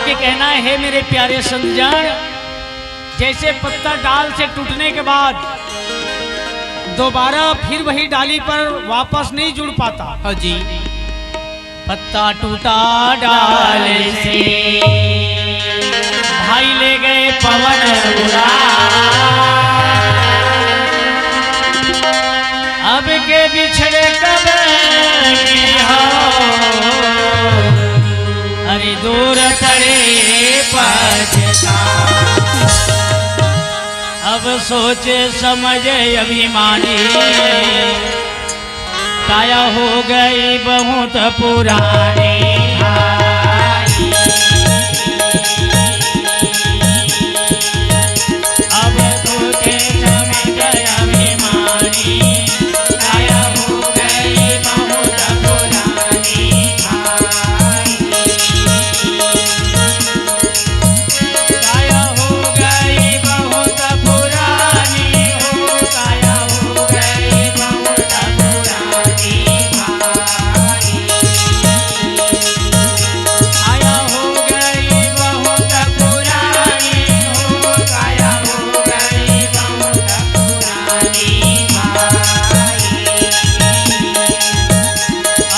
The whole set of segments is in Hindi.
के कहना है, हे मेरे प्यारे संतजन, जैसे पत्ता डाल से टूटने के बाद दोबारा फिर वही डाली पर वापस नहीं जुड़ पाता। हाँ जी। पत्ता टूटा डाल से भाई ले गए पवन उड़ा, अब के बिछड़े कब हो, अरे दूर पड़े पछता। अब सोचे समझे अभिमानी, काया हो गई बहुत पुरानी। अब सोचे समझे अभिमानी, काया हो गई बहुत पुरानी। काया हो गई बहुत पुरानी हो, काया हो गई बहुत पुरानी। काया हो गई बहुत पुरानी हो, काया हो गई बहुत पुरानी।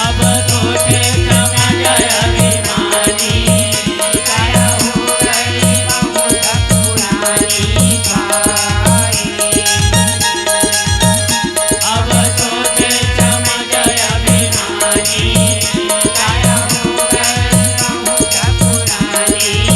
अब सोचे समझ अभिमानी, काया हो गई बहुत पुरानी। अब सोचे समझ अभिमानी, काया हो गई बहुत पुरानी।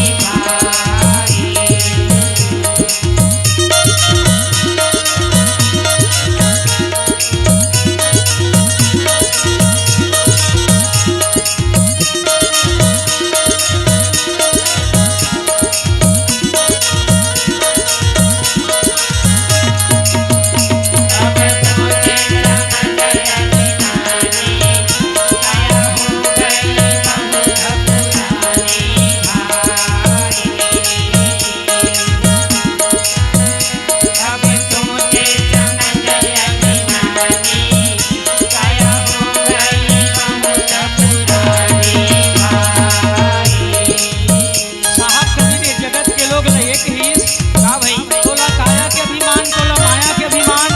साहब कभी ने जगत के लोग एक ही कहा भाई, तोला काया के अभिमान, तोला माया के अभिमान,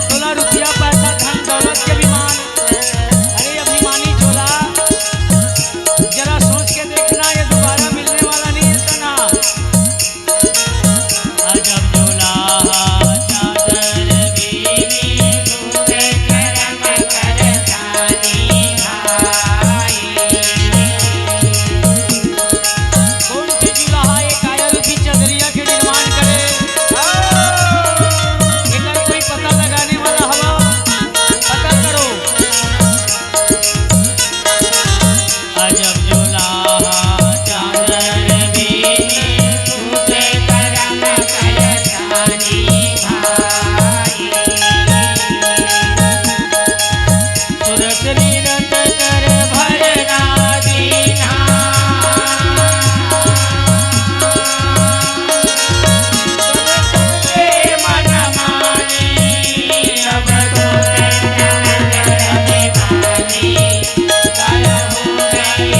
तोला रुपया पैसा धन दौलत के अभिमान। अरे अभिमानी झोला, जरा सोच के देखना, ये दोबारा मिलने वाला नहीं है तना। अजब झोला चादर बीनी, तुझे करम कर जानी भाई। कौन सी जुलाहा ये काया रूपी चदरिया के निर्माण करे? इधर कोई पता लगाने वाला हवा, पता करो। अजब जुलाहा चादर बीनी, तुझे करम कर जानी भाई। सुरत नीरत कर भरना दीना, मन मानी। अब सोचे समझ अभिमानी, काया हो गई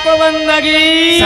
को बंदगी